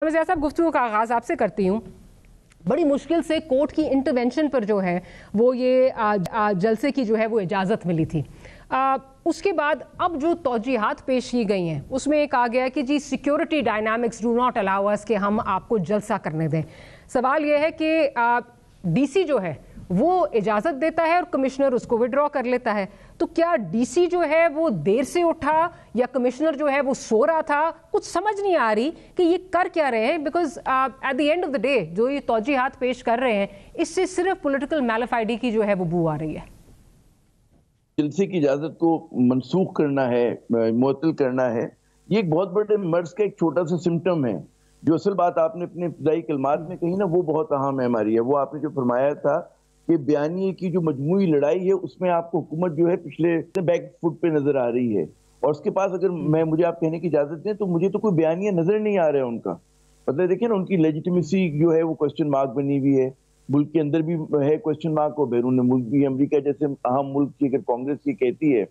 साहब, गुफ्तगू का आगाज़ आपसे करती हूँ। बड़ी मुश्किल से कोर्ट की इंटरवेंशन पर जो है वो ये जलसे की जो है वो इजाज़त मिली थी। उसके बाद अब जो तौजीहात पेश की गई हैं उसमें एक आ गया कि जी security dynamics do not allow us कि हम आपको जलसा करने दें। सवाल यह है कि डीसी जो है वो इजाज़त देता है और कमिश्नर उसको विड्रॉ कर लेता है, तो क्या डीसी जो है वो देर से उठा या कमिश्नर जो है वो सो रहा था? कुछ समझ नहीं आ रही कि ये कर क्या रहे हैं, because at the end of the day जो ये तौजीहात पेश कर रहे हैं इससे सिर्फ पॉलिटिकल मैलिफाइडी की जो है वो बू आ रही है। जलसे की इजाजत को मनसूख करना है, मुअत्तल करना है, ये एक बहुत बड़े मर्ज का एक छोटा सा सिम्टम है। जो असल बात आपने अपने इब्तदाई कलमात में कही ना, वो बहुत अहम है हमारी है। वो आपने जो फरमाया था कि बयानिए की जो मजमूई लड़ाई है उसमें आपको हुकूमत जो है पिछले बैक फुट पे नजर आ रही है, और उसके पास अगर मुझे आप कहने की इजाजत दें तो मुझे तो कोई बयानिया नजर नहीं आ रहा है उनका। मतलब देखिए ना, उनकी लेजिटिमेसी जो है वो क्वेश्चन मार्क बनी हुई है, मुल्क के अंदर भी है क्वेश्चन मार्क और बैरून मुल्क भी। अमेरिका जैसे अहम मुल्क की अगर कांग्रेस ये कहती है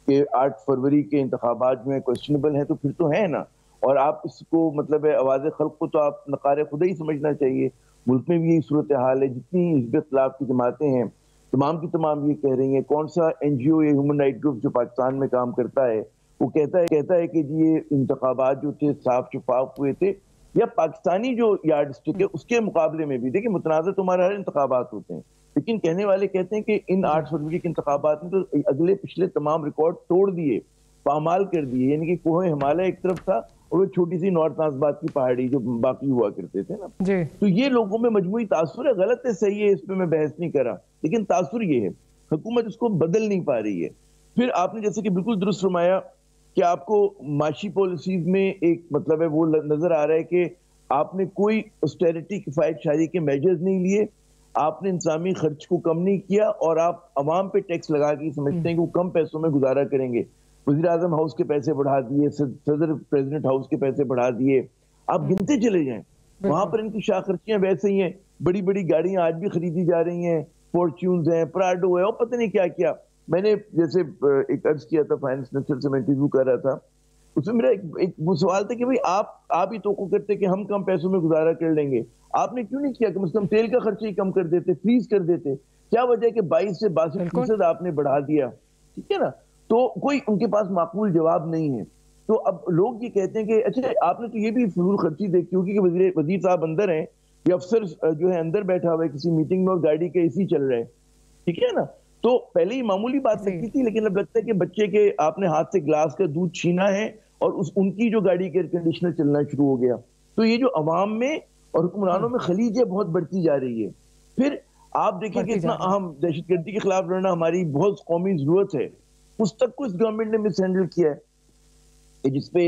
कि 8 फरवरी के इंतखाबात जो है क्वेश्चनेबल है, तो फिर तो है ना। और आप इसको मतलब है आवाज़ खल्क को तो आप नकार खुदा ही समझना चाहिए। मुल्क में भी यही सूरत हाल है, जितनी हिज़्ब इख्तिलाफ की जमातें हैं तमाम की तमाम ये कह रही हैं। कौन सा NGO या ह्यूमन राइट ग्रुप जो पाकिस्तान में काम करता है वो कहता है कि जी ये इंतखाबात जो थे साफ शफाफ हुए थे, या पाकिस्तानी जो यार्ड स्टिक है उसके मुकाबले में भी। देखिए मुतनाज़ तुम्हारे हर इंतखाबात होते हैं, लेकिन कहने वाले कहते हैं कि इन 8 फरवरी के इंतखाबात में तो अगले पिछले तमाम रिकॉर्ड तोड़ दिए, पामाल कर दिए। यानी कि कोह हिमालय एक तरफ था और वो छोटी सी नॉर्थ नाजबाद की पहाड़ी जो बाकी हुआ करते थे ना जी। तो ये लोगों में मजमूई तासुर है, गलत है सही है, इस पर मैं बहस नहीं करा, लेकिन तासुर ये है हुकूमत इसको बदल नहीं पा रही है। फिर आपने जैसे कि बिल्कुल दुरुस्त फरमाया कि आपको माशी पॉलिसीज में एक मतलब है वो नजर आ रहा है कि आपने कोई ऑस्टेरिटी किफायत शारी के मेजर्स नहीं लिए, आपने इंसानी खर्च को कम नहीं किया, और आप अवाम पे टैक्स लगा के समझते हैं कि वो कम पैसों में गुजारा करेंगे। वज़ीर आज़म हाउस के पैसे बढ़ा दिए, सदर प्रेसिडेंट हाउस के पैसे बढ़ा दिए, आप गिनते चले जाएं। वहां पर इनकी शाह खर्चियां वैसे ही हैं, बड़ी बड़ी गाड़ियां आज भी खरीदी जा रही हैं, फॉर्च्यून्स हैं, प्राडो है और पता नहीं क्या क्या। मैंने जैसे एक अर्ज किया था फाइनेंस मिनिस्टर से, मैं इंटरव्यू कर रहा था, उसमें मेरा एक वो सवाल था कि भाई आप ही तो करते कि हम कम पैसों में गुजारा कर लेंगे, आपने क्यों नहीं किया? कम से कम तेल का खर्चा ही कम कर देते, फ्रीज कर देते। क्या वजह है कि 22 से 62% आपने बढ़ा दिया? ठीक है ना, तो कोई उनके पास माकूल जवाब नहीं है। तो अब लोग ये कहते हैं कि अच्छा आपने तो ये भी फजूल खर्ची देखी होगी कि वजीर साहब अंदर हैं, ये अफसर जो है अंदर बैठा हुआ है किसी मीटिंग में और गाड़ी के AC चल रहे हैं, ठीक है ना। तो पहले ही मामूली बात लगती थी, लेकिन अब लगता है कि बच्चे के आपने हाथ से गिलास का दूध छीना है और उनकी जो गाड़ी के एयर कंडीशनर चलना शुरू हो गया। तो ये जो अवाम में और हुक्मरानों में खलीज है बहुत बढ़ती जा रही है। फिर आप देखिए कि इतना अहम दहशतगर्दी के खिलाफ लड़ना हमारी बहुत कौमी जरूरत है, उस तक को इस गवर्नमेंट ने मिस हैंडल किया है, जिसपे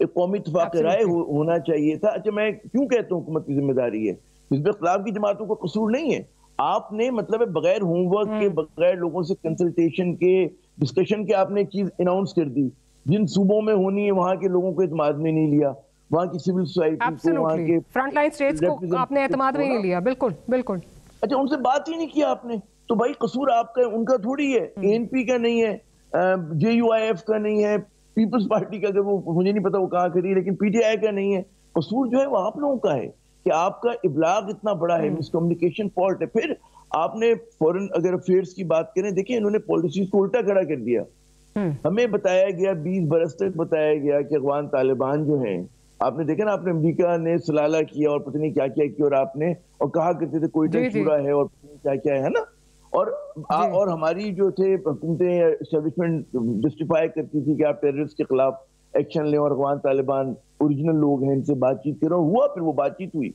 एक कौमी इत्तेफाक राय होना चाहिए था। अच्छा मैं क्यों कहता हूँ हुकूमत की जिम्मेदारी है, हिज़्ब इख्तिलाफ की जमातों का कसूर नहीं है। आपने मतलब बगैर होमवर्क के, बगैर लोगों से कंसल्टेशन के, डिस्कशन के आपने एक चीज अनाउंस कर दी, जिन सूबों में होनी है वहां के लोगों को एतमाद में नहीं लिया, वहां की सिविल सोसाइटी को, वहां के फ्रंटलाइन स्टेट्स को आपने एतमाद में नहीं लिया। बिल्कुल बिल्कुल। अच्छा उनसे बात ही नहीं किया आपने, तो भाई कसूर आपका, उनका थोड़ी है। ANP का नहीं है, JUIF का नहीं है, पीपल्स पार्टी का, अगर वो मुझे नहीं पता वो कहाँ खड़ी है, लेकिन PTI का नहीं है। कसूर जो है वो आप लोगों का है कि आपका इब्लाग इतना बड़ा है, मिसकम्युनिकेशन फॉल्ट है। फिर आपने फॉरेन अगर अफेयर्स की बात करें, देखिए इन्होंने पॉलिसीज को उल्टा खड़ा कर दिया। हमें बताया गया 20 बरस तक बताया गया कि अफगान तालिबान जो हैं, आपने देखा ना, आपने अमेरिका ने सलाला किया और पता नहीं क्या क्या किया, और आपने और कहा करते थे कोई चूड़ा है और क्या क्या है ना, और हमारी जो थे हुकूमतें एस्टेब्लिशमेंट जस्टिफाई करती थी कि आप टेररिस्ट के खिलाफ एक्शन लें और अफगान तालिबान ओरिजिनल लोग हैं, इनसे बातचीत करो। हुआ, फिर वो बातचीत हुई।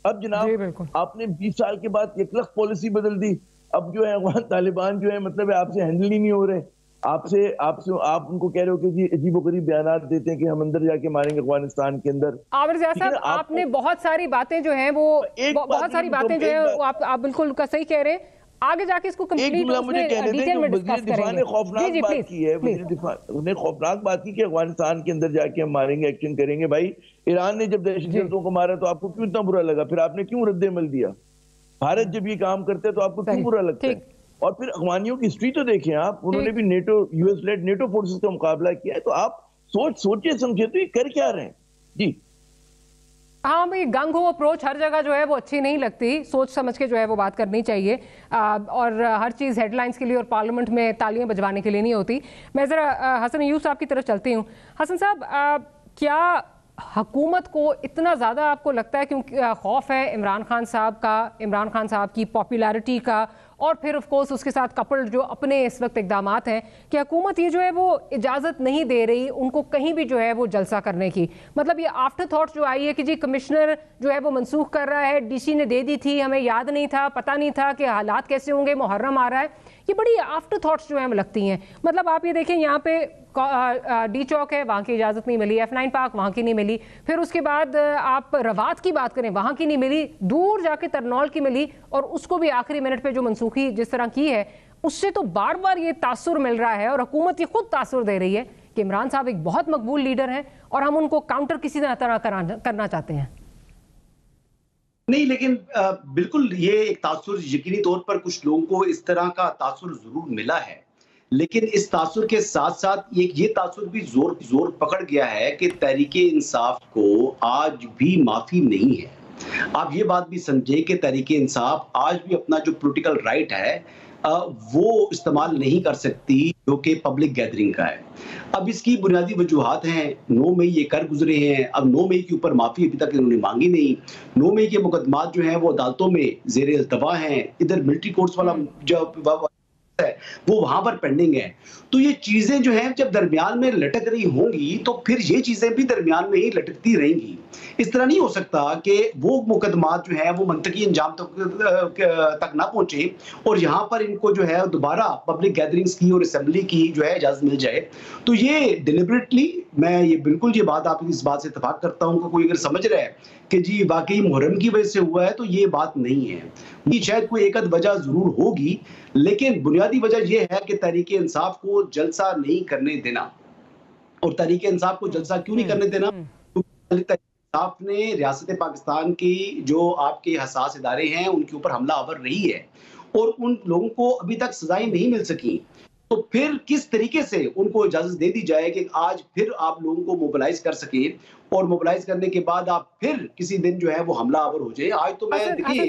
अब जनाब आपने 20 साल के बाद एक लख पॉलिसी बदल दी। अब जो है अफगान तालिबान जो है मतलब आपसे हैंडल ही नहीं हो रहे, आप उनको कह रहे हो कि जी अजीबोगरीब बयान देते हैं कि हम अंदर जाके मारेंगे अफगानिस्तान के अंदर। आमिर ज़िया साहब, आपने बहुत सारी बातें जो हैं वो बहुत सारी बातें जो है आप बिल्कुल का सही कह रहे हैं। आगे जाके इसको कंप्लीट मुझे कहने दें कि वज़ीर दिफा ने खौफनाक बात की है, वज़ीर दिफा ने खौफनाक बात की कि अफगानिस्तान के अंदर जाके हम मारेंगे, एक्शन करेंगे। भाई ईरान ने जब दहशतगर्दों को मारा तो आपको क्यों इतना बुरा लगा? फिर आपने क्यों रद्द-ए-अमल दिया? भारत जब ये काम करते हैं तो आपको क्यों बुरा लगता है? और फिर अफगानियों की हिस्ट्री तो देखें आप, उन्होंने भी NATO US led NATO forces का मुकाबला किया है। तो आप सोचिए समझिए तो ये कर क्या रहे हैं जी। हाँ भाई, गंग हो अप्रोच हर जगह जो है वो अच्छी नहीं लगती, सोच समझ के जो है वो बात करनी चाहिए। और हर चीज़ हेडलाइंस के लिए और पार्लियामेंट में तालियां बजवाने के लिए नहीं होती। मैं ज़रा हसन अयूब साहब की तरफ चलती हूँ। हसन साहब, क्या हुकूमत को इतना ज़्यादा आपको लगता है क्योंकि खौफ है इमरान खान साहब का, इमरान खान साहब की पॉपुलैरिटी का, और फिर ऑफ कोर्स उसके साथ कपल्ड जो अपने इस वक्त इकदामात हैं, कि हुकूमत ये जो है वो इजाज़त नहीं दे रही उनको कहीं भी जो है वो जलसा करने की? मतलब ये आफ्टर थॉट जो आई है कि जी कमिश्नर जो है वो मनसूख कर रहा है, डीसी ने दे दी थी, हमें याद नहीं था, पता नहीं था कि हालात कैसे होंगे, मुहर्रम आ रहा है, ये बड़ी आफ्टर थॉट्स जो है हमें लगती हैं। मतलब आप ये देखें, यहाँ पे डी चौक है, वहाँ की इजाज़त नहीं मिली, F9 पार्क वहाँ की नहीं मिली, फिर उसके बाद आप रवात की बात करें, वहाँ की नहीं मिली, दूर जाके तरनौल की मिली, और उसको भी आखिरी मिनट पे जो मनसूखी जिस तरह की है उससे तो बार बार ये तासुर मिल रहा है, और हुकूमत ये खुद तासुर दे रही है कि इमरान साहब एक बहुत मकबूल लीडर हैं और हम उनको काउंटर किसी तरह करना चाहते हैं। नहीं, लेकिन बिल्कुल ये एक तासुर यकीनी तौर पर कुछ लोगों को इस तरह का तासुर जरूर मिला है, लेकिन इस तासुर के साथ साथ ये तासुर भी जोर पकड़ गया है कि तहरीके इंसाफ को आज भी माफी नहीं है। आप ये बात भी समझे कि तहरीके इंसाफ आज भी अपना जो पॉलिटिकल राइट है वो इस्तेमाल नहीं कर सकती जो कि पब्लिक गैदरिंग का है। अब इसकी बुनियादी वजूहात हैं, 9 मई ये कर गुजरे हैं, अब 9 मई के ऊपर माफी अभी तक इन्होंने मांगी नहीं। 9 मई के मुकदमात जो हैं वो अदालतों में जेर इल्तवा हैं, इधर मिलिट्री कोर्ट्स वाला जो है वो वहां पर पेंडिंग है। तो ये चीजें जो हैं जब दरमियान में लटक रही होंगी तो फिर ये चीजें भी दरमियान में ही लटकती रहेंगी। इस तरह नहीं हो सकता कि वो मुकदमात जो है वो मंतकी अंजाम तक ना पहुंचे और यहाँ पर इनको जो है दोबारा पब्लिक गैदरिंग्स की और असेंबली की जो है इजाजत मिल जाए। तो ये डिलिबरेटली, मैं ये बिल्कुल ये बात आपकी इस बात से इत्तेफाक करता हूँ कि कोई अगर समझ रहा है कि जी वाकई मुहर्रम की वजह से हुआ है तो ये बात नहीं है। शायद कोई एक आध वजह जरूर होगी, लेकिन बुनियादी वजह यह है कि तहरीके इंसाफ को जलसा नहीं करने देना। और तहरीके इंसाफ को जलसा क्यों नहीं करने देना? तहरीके इंसाफ ने रियासत पाकिस्तान की जो आपके हसास इदारे हैं उनके ऊपर हमला आवर रही है और उन लोगों को अभी तक सजाएं नहीं मिल सकी। तो फिर किस तरीके से उनको इजाजत दे दी जाए कि आज फिर आप लोगों को मोबिलाइज कर सके और मोबिलाइज करने के बाद आप फिर किसी दिन जो है वो हमला आवर हो जाए। आज तो मैं देखिए,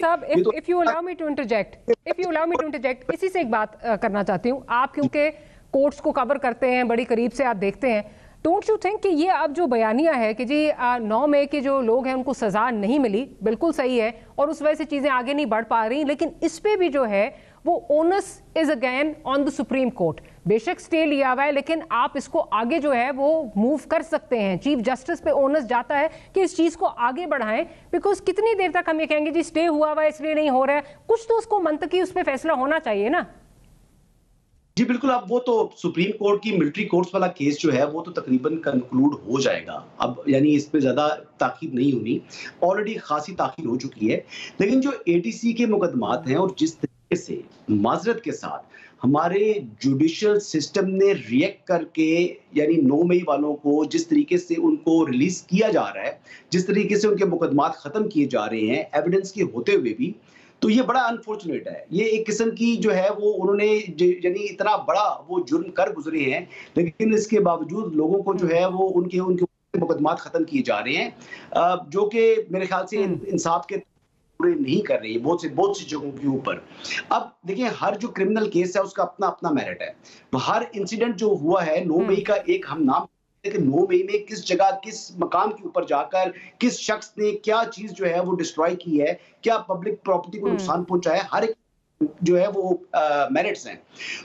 if you allow me to interject, इसी से एक बात करना चाहती हूँ। आप क्योंकि कोर्ट्स को कवर करते हैं, बड़ी करीब से आप देखते हैं, डोंट यू थिंक कि ये अब जो बयानिया है कि जी 9 मई के जो लोग हैं उनको सजा नहीं मिली, बिल्कुल सही है और उस वजह से चीजें आगे नहीं बढ़ पा रही, लेकिन इस पे भी जो है वो onus is again on the supreme court. बेशक स्टे लिया हुआ है, लेकिन आप इसको आगे जो है वो मूव कर सकते हैं। चीफ जस्टिस पे ओनस जाता है कि इस चीज को आगे बढ़ाएं, बिकॉज कितनी देर तक हम ये कहेंगे जी स्टे हुआ हुआ है इसलिए नहीं हो रहा है, कुछ तो उसको मंतकी उस पर फैसला होना चाहिए ना। जी बिल्कुल, अब वो तो सुप्रीम कोर्ट की मिलिट्री कोर्ट्स वाला केस जो है वो तो तकरीबन कंक्लूड हो जाएगा, अब यानी इस पे ज्यादा ताकीद नहीं होनी, ऑलरेडी खासी ताकीद हो चुकी है। लेकिन जो एटीसी के मुकदमात हैं और जिस तरीके से माजरत के साथ हमारे जुडिशियल सिस्टम ने रिएक्ट करके यानी 9 मई वालों को जिस तरीके से उनको रिलीज किया जा रहा है, जिस तरीके से उनके मुकदमात खत्म किए जा रहे हैं एविडेंस के होते हुए भी, तो ये बड़ा अनफॉर्चुनेट है। ये एक किस्म की जो है वो उन्होंने यानी इतना बड़ा वो जुर्म कर गुजरे हैं, लेकिन इसके बावजूद लोगों को जो है वो उनके मुकदमात खत्म किए जा रहे हैं, जो कि मेरे ख्याल से इंसाफ के पूरे नहीं कर रही है बहुत सी जगहों के ऊपर। अब देखिए, हर जो क्रिमिनल केस है उसका अपना अपना मेरिट है। हर इंसिडेंट जो हुआ है 9 मई का, एक हम नाम कि 9 मई में किस जगह किस मकाम के ऊपर जाकर किस शख्स ने क्या चीज जो है वो डिस्ट्रॉय की है, क्या पब्लिक प्रॉपर्टी को नुकसान पहुंचाया है, हर एक जो है वो मेरिट्स हैं।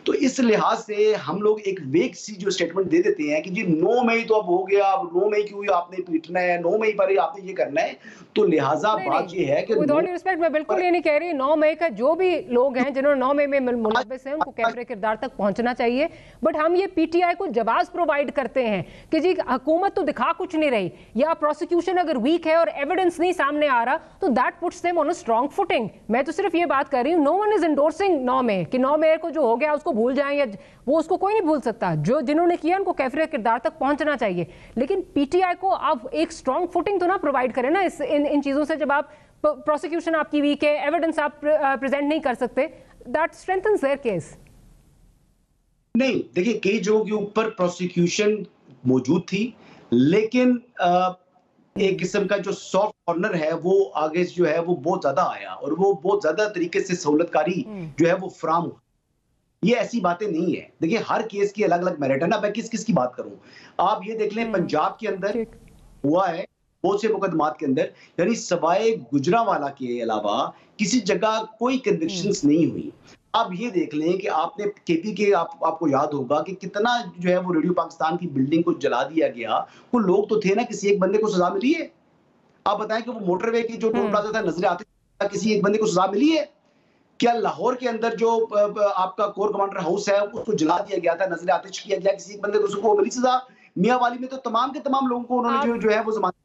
तो इस लिहाज से हम लोग एक वेग सी जो स्टेटमेंट दे देते हैं कि जी 9 मई तो अब हो गया, अब 9 मई क्यों आपने पीटना है, 9 मई पर आपने ये करना है। तो लिहाजा बात ये है कि विद ऑल रिस्पेक्ट मैं बिल्कुल ये नहीं कह रही, 9 मई का जो भी लोग हैं जिन्होंने 9 मई में मुलव्वस हैं उनको कैमरे किरदार तक पहुंचना चाहिए, बट हम ये पीटीआई को जवाब प्रोवाइड करते हैं कि जी हुकूमत तो दिखा कुछ नहीं रही, या प्रोसिक्यूशन अगर वीक है और एविडेंस नहीं सामने आ रहा तो that puts them on a strong footing. मैं तो सिर्फ ये बात कर रही हूँ, नो वन इज एंडोर्सिंग 9 मई कि 9 मई को जो हो गया उसको भूल जाएं, या वो उसको कोई नहीं भूल सकता, जो जिन्होंने किया उनको कैफरे किरदार तक पहुंचना चाहिए। लेकिन पीटीआई को आप एक स्ट्रांग फुटिंग तो ना प्रोवाइड करें ना इन चीजों से, जब आप प्रोसिक्यूशन आपकी वीक है, एविडेंस आप प्रेजेंट नहीं कर सकते, दैट स्ट्रेंथन्स देयर केस। नहीं, देखिए कई जगहों के ऊपर प्रोसिक्यूशन मौजूद थी, लेकिन एक किस्म का जो सॉफ्ट कॉर्नर है वो आगे जो है वो बहुत ज्यादा आया और वो बहुत ज्यादा तरीके से सहूलतकारी जो है वो फराम हुआ। ये ऐसी बातें नहीं है। देखिए हर केस की अलग अलग मेरिट है ना, मैं किस किस की बात करूं। आप ये देख लें पंजाब के अंदर हुआ है बहुत से मुकदमात के अंदर, यानी सवाए गुजरांवाला के अलावा किसी जगह कोई कन्विक्शंस नहीं हुई। आप ये देख लें कि आपने केपी के आपको याद होगा कि कितना जो है वो रेडियो पाकिस्तान की बिल्डिंग को जला दिया गया। वो लोग तो थे ना, किसी एक बंदे को सजा मिली है? आप बताएं कि वो मोटरवे की जो टोल प्लाजा था नजर आते, किसी एक बंदे को सजा मिली है? क्या लाहौर के अंदर जो आपका कोर कमांडर हाउस है उसको जला दिया गया था, नजर आतिश किया गया, किसी एक बंदे को उसको मिली सजा? मियां वाली में तो तमाम के तमाम लोगों को उन्होंने जो है वो जमानत